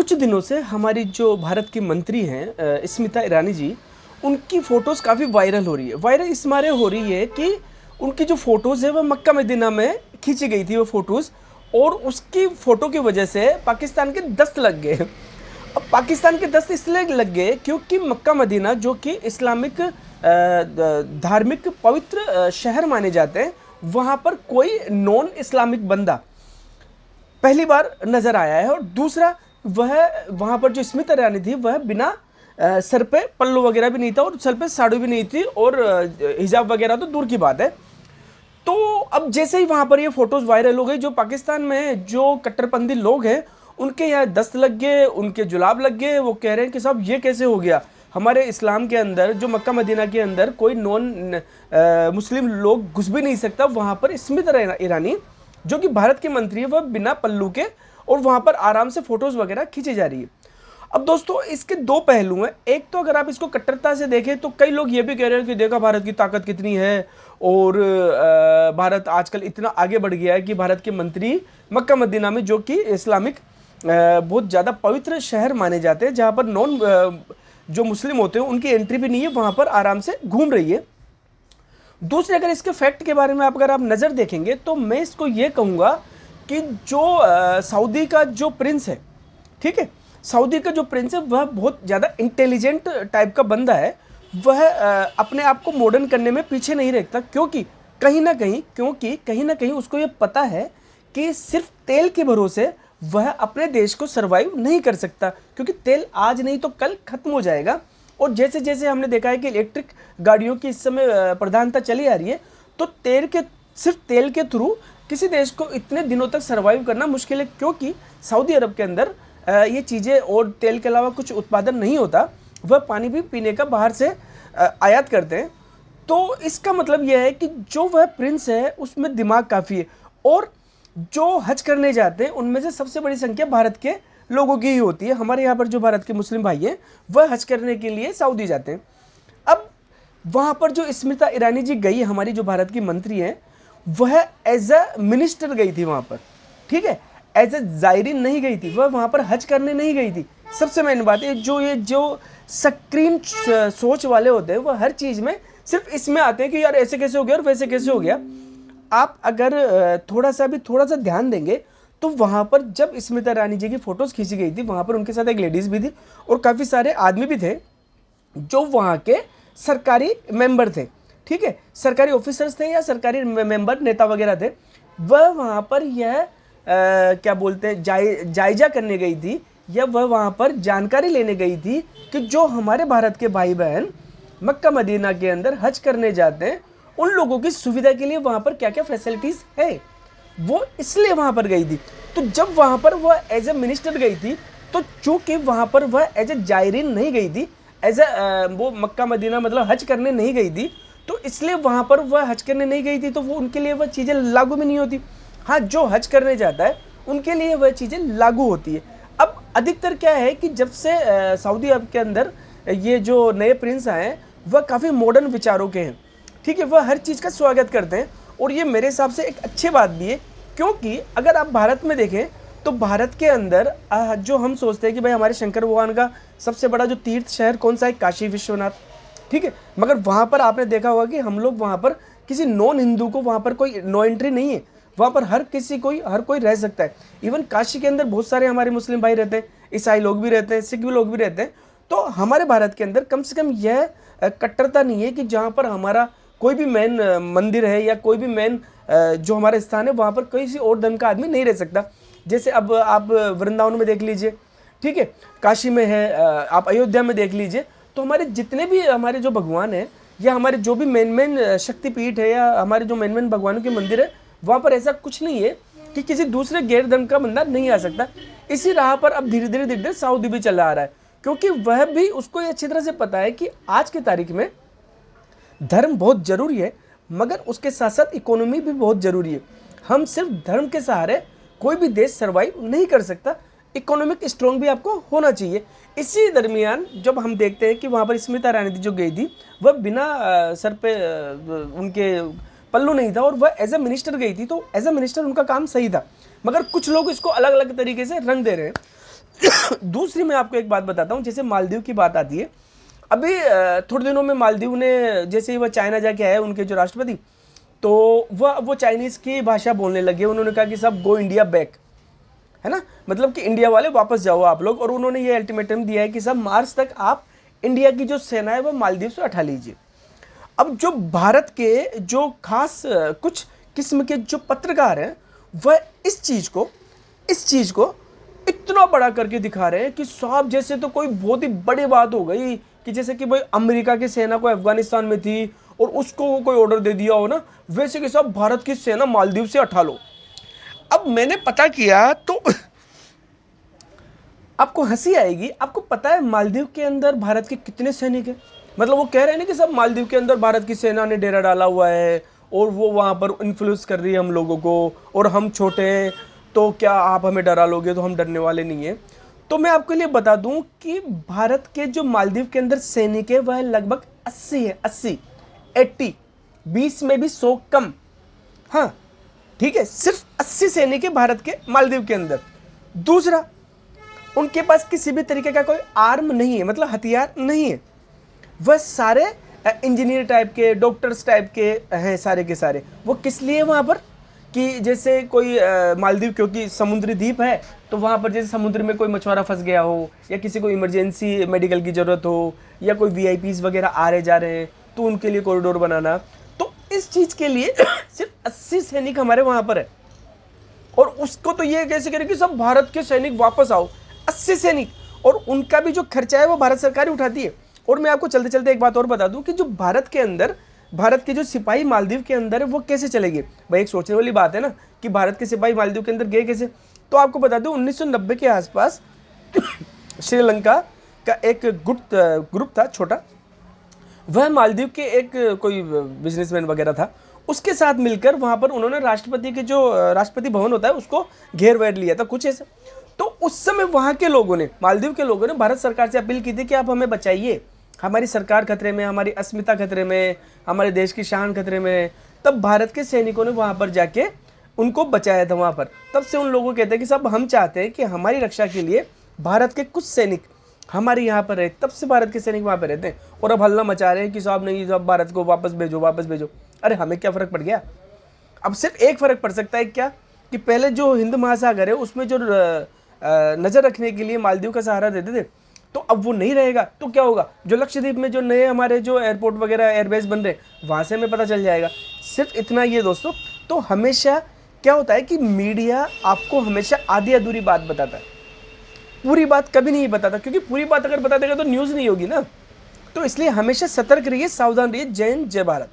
कुछ दिनों से हमारी जो भारत की मंत्री हैं स्मिता ईरानी जी, उनकी फ़ोटोज़ काफ़ी वायरल हो रही है। वायरल इस मारे हो रही है कि उनकी जो फ़ोटोज़ है वो मक्का मदीना में खींची गई थी वो फ़ोटोज़, और उसकी फ़ोटो की वजह से पाकिस्तान के दस्त लग गए। अब पाकिस्तान के दस्त इसलिए लग गए क्योंकि मक्का मदीना जो कि इस्लामिक धार्मिक पवित्र शहर माने जाते हैं, वहाँ पर कोई नॉन इस्लामिक बंदा पहली बार नज़र आया है। और दूसरा, वह वहाँ पर जो स्मिता ईरानी थी वह बिना सर पे पल्लू वगैरह भी नहीं था और सर पे साड़ी भी नहीं थी, और हिजाब वगैरह तो दूर की बात है। तो अब जैसे ही वहाँ पर ये फ़ोटोज़ वायरल हो गई, जो पाकिस्तान में जो कट्टरपंथी लोग हैं उनके यहाँ दस्त लग गए, उनके जुलाब लग गए। वो कह रहे हैं कि साहब ये कैसे हो गया, हमारे इस्लाम के अंदर जो मक्का मदीना के अंदर कोई नॉन मुस्लिम लोग घुस भी नहीं सकता, वहाँ पर स्मिता ईरानी जो कि भारत के मंत्री है वह बिना पल्लू के और वहाँ पर आराम से फ़ोटोज़ वगैरह खींची जा रही है। अब दोस्तों इसके दो पहलू हैं। एक तो अगर आप इसको कट्टरता से देखें तो कई लोग ये भी कह रहे हैं कि देखा भारत की ताकत कितनी है, और भारत आजकल इतना आगे बढ़ गया है कि भारत के मंत्री मक्का मदीना में जो कि इस्लामिक बहुत ज़्यादा पवित्र शहर माने जाते हैं, जहाँ पर नॉन जो मुस्लिम होते हैं उनकी एंट्री भी नहीं है, वहाँ पर आराम से घूम रही है। दूसरे, अगर इसके फैक्ट के बारे में अगर आप नज़र देखेंगे तो मैं इसको ये कहूँगा कि जो सऊदी का जो प्रिंस है, ठीक है, सऊदी का जो प्रिंस है वह बहुत ज़्यादा इंटेलिजेंट टाइप का बंदा है। वह अपने आप को मॉडर्न करने में पीछे नहीं रखता, क्योंकि कहीं ना कहीं उसको ये पता है कि सिर्फ तेल के भरोसे वह अपने देश को सर्वाइव नहीं कर सकता, क्योंकि तेल आज नहीं तो कल ख़त्म हो जाएगा। और जैसे जैसे हमने देखा है कि इलेक्ट्रिक गाड़ियों की इस समय प्रधानता चली आ रही है, तो सिर्फ तेल के थ्रू किसी देश को इतने दिनों तक सर्वाइव करना मुश्किल है, क्योंकि सऊदी अरब के अंदर ये चीज़ें और तेल के अलावा कुछ उत्पादन नहीं होता। वह पानी भी पीने का बाहर से आयात करते हैं। तो इसका मतलब यह है कि जो वह प्रिंस है उसमें दिमाग काफ़ी है, और जो हज करने जाते हैं उनमें से सबसे बड़ी संख्या भारत के लोगों की ही होती है। हमारे यहाँ पर जो भारत के मुस्लिम भाई हैं वह हज करने के लिए सऊदी जाते हैं। अब वहाँ पर जो स्मिता ईरानी जी गई, हमारी जो भारत की मंत्री हैं, वह एज अ मिनिस्टर गई थी वहाँ पर, ठीक है, एज अ जायरीन नहीं गई थी, वह वहाँ पर हज करने नहीं गई थी। सबसे मेन बात है, जो स्क्रीन सोच वाले होते हैं वह हर चीज़ में सिर्फ इसमें आते हैं कि यार ऐसे कैसे हो गया और वैसे कैसे हो गया। आप अगर थोड़ा सा ध्यान देंगे तो वहाँ पर जब स्मिता ईरानी जी की फ़ोटोज़ खींची गई थी, वहाँ पर उनके साथ एक लेडीज़ भी थी और काफ़ी सारे आदमी भी थे जो वहाँ के सरकारी मेंबर थे, ठीक है, सरकारी ऑफिसर्स थे या सरकारी मेंबर नेता वगैरह थे। वह वहाँ पर यह क्या बोलते हैं जायजा करने गई थी, या वह वहाँ पर जानकारी लेने गई थी कि जो हमारे भारत के भाई बहन मक्का मदीना के अंदर हज करने जाते हैं उन लोगों की सुविधा के लिए वहाँ पर क्या क्या फैसिलिटीज़ है, वो इसलिए वहाँ पर गई थी। तो जब वहाँ पर वह एज ए मिनिस्टर गई थी, तो चूँकि वहाँ पर वह एज ए जायरीन नहीं गई थी, एज ए वो मक्का मदीना मतलब हज करने नहीं गई थी, तो इसलिए वहाँ पर वह हज करने नहीं गई थी, तो वो उनके लिए वह चीज़ें लागू भी नहीं होती। हाँ, जो हज करने जाता है उनके लिए वह चीज़ें लागू होती है। अब अधिकतर क्या है कि जब से सऊदी अरब के अंदर ये जो नए प्रिंस आए हैं वह काफ़ी मॉडर्न विचारों के हैं, ठीक है, वह हर चीज़ का स्वागत करते हैं, और ये मेरे हिसाब से एक अच्छी बात भी है। क्योंकि अगर आप भारत में देखें तो भारत के अंदर जो हम सोचते हैं कि भाई हमारे शंकर भगवान का सबसे बड़ा जो तीर्थ शहर कौन सा है, काशी विश्वनाथ, ठीक है, मगर वहाँ पर आपने देखा होगा कि हम लोग वहाँ पर किसी नॉन हिंदू को वहाँ पर कोई नो एंट्री नहीं है, वहाँ पर हर कोई रह सकता है। इवन काशी के अंदर बहुत सारे हमारे मुस्लिम भाई रहते हैं, ईसाई लोग भी रहते हैं, सिख भी लोग भी रहते हैं। तो हमारे भारत के अंदर कम से कम यह कट्टरता नहीं है कि जहाँ पर हमारा कोई भी मेन मंदिर है या कोई भी मेन जो हमारा स्थान है वहाँ पर किसी और धर्म का आदमी नहीं रह सकता। जैसे अब आप वृंदावन में देख लीजिए, ठीक है, काशी में है, आप अयोध्या में देख लीजिए, तो हमारे जितने भी हमारे जो भगवान हैं या हमारे जो भी मेन शक्तिपीठ है या हमारे जो मेन भगवानों के मंदिर है, वहाँ पर ऐसा कुछ नहीं है कि किसी दूसरे गैर धर्म का बंदा नहीं आ सकता। इसी राह पर अब धीरे धीरे सऊदी भी चला आ रहा है, क्योंकि वह भी उसको अच्छी तरह से पता है कि आज की तारीख में धर्म बहुत ज़रूरी है, मगर उसके साथ साथ इकोनॉमी भी बहुत ज़रूरी है। हम सिर्फ धर्म के सहारे कोई भी देश सर्वाइव नहीं कर सकता, इकोनॉमिक स्ट्रॉन्ग भी आपको होना चाहिए। इसी दरमियान जब हम देखते हैं कि वहाँ पर स्मिता ईरानी जो गई थी वह बिना सर पे उनके पल्लू नहीं था और वह एज ए मिनिस्टर गई थी, तो एज ए मिनिस्टर उनका काम सही था, मगर कुछ लोग इसको अलग अलग तरीके से रंग दे रहे हैं। दूसरी मैं आपको एक बात बताता हूँ, जैसे मालदीव की बात आती है, अभी थोड़े दिनों में मालदीव ने, जैसे ही वह चाइना जाके आए उनके जो राष्ट्रपति, तो वो चाइनीज़ की भाषा बोलने लगे। उन्होंने कहा कि सब गो इंडिया बैक, है ना, मतलब कि इंडिया वाले वापस जाओ आप लोग। और उन्होंने ये अल्टीमेटम दिया है कि सब मार्च तक आप इंडिया की जो सेना है वो मालदीव से उठा लीजिए। अब जो भारत के जो खास कुछ किस्म के जो पत्रकार हैं, वह इस चीज़ को इतना बड़ा करके दिखा रहे हैं कि साहब जैसे तो कोई बहुत ही बड़ी बात हो गई, कि जैसे कि भाई अमेरिका की सेना को अफगानिस्तान में थी और उसको कोई ऑर्डर दे दिया हो ना, वैसे कि साहब भारत की सेना मालदीव से उठा लो। अब मैंने पता किया तो आपको हंसी आएगी। आपको पता है मालदीव के अंदर भारत के कितने सैनिक हैं? मतलब वो कह रहे हैं ना कि सब मालदीव के अंदर भारत की सेना ने डेरा डाला हुआ है और वो वहाँ पर इन्फ्लुएंस कर रही है हम लोगों को, और हम छोटे हैं तो क्या आप हमें डरा लोगे, तो हम डरने वाले नहीं हैं। तो मैं आपके लिए बता दूं कि भारत के जो मालदीव के अंदर सैनिक है वह लगभग 80 है, 80 20 में भी 100 कम। हाँ ठीक है, सिर्फ 80 सैनिक है भारत के मालदीव के अंदर। दूसरा, उनके पास किसी भी तरीके का कोई आर्म नहीं है, मतलब हथियार नहीं है। वह सारे इंजीनियर टाइप के, डॉक्टर्स टाइप के हैं सारे के सारे। वो किस लिए वहाँ पर, कि जैसे कोई मालदीव क्योंकि समुद्री द्वीप है, तो वहाँ पर जैसे समुद्र में कोई मछुआरा फंस गया हो, या किसी को इमरजेंसी मेडिकल की ज़रूरत हो, या कोई वीआईपीज वगैरह आ रहे जा रहे हैं, तो उनके लिए कॉरिडोर बनाना। तो इस चीज़ के लिए सिर्फ 80 सैनिक हमारे वहाँ पर है। और उसको तो ये कैसे करें कि सब भारत के सैनिक वापस आओ, 80 सैनिक, और उनका भी जो खर्चा है वो भारत सरकार ही उठाती है। और मैं आपको चलते चलते एक बात और बता दूं कि जो भारत के जो सिपाही मालदीव के अंदर है वो कैसे चलेंगे। भाई एक सोचने वाली बात है ना कि भारत के सिपाही मालदीव के अंदर गए कैसे। तो आपको बता दूं 1990 के आसपास श्रीलंका का एक ग्रुप था छोटा, वह मालदीव के एक कोई बिजनेसमैन वगैरह था, उसके साथ मिलकर वहाँ पर उन्होंने राष्ट्रपति के जो राष्ट्रपति भवन होता है उसको घेर वेर लिया था कुछ ऐसा। तो उस समय वहाँ के लोगों ने, मालदीव के लोगों ने भारत सरकार से अपील की थी कि आप हमें बचाइए, हमारी सरकार खतरे में, हमारी अस्मिता खतरे में, हमारे देश की शान खतरे में। तब भारत के सैनिकों ने वहाँ पर जाके उनको बचाया था वहाँ पर। तब से उन लोगों कहते हैं कि सब हम चाहते हैं कि हमारी रक्षा के लिए भारत के कुछ सैनिक हमारे यहाँ पर रहे। तब से भारत के सैनिक वहाँ पर रहते हैं। और अब हल्ला मचा रहे हैं कि साहब नहीं, सब भारत को वापस भेजो, वापस भेजो। अरे हमें क्या फ़र्क पड़ गया? अब सिर्फ एक फ़र्क पड़ सकता है क्या, कि पहले जो हिंद महासागर है उसमें जो नज़र रखने के लिए मालदीव का सहारा देते थे, तो अब वो नहीं रहेगा। तो क्या होगा, जो लक्षद्वीप में जो नए हमारे जो एयरपोर्ट वगैरह एयरबेस बन रहे हैं वहाँ से हमें पता चल जाएगा। सिर्फ इतना ही है दोस्तों। तो हमेशा क्या होता है कि मीडिया आपको हमेशा आधी अधूरी बात बताता है, पूरी बात कभी नहीं बताता, क्योंकि पूरी बात अगर बता देगा तो न्यूज़ नहीं होगी ना। तो इसलिए हमेशा सतर्क रहिए, सावधान रहिए। जय हिंद, जय भारत।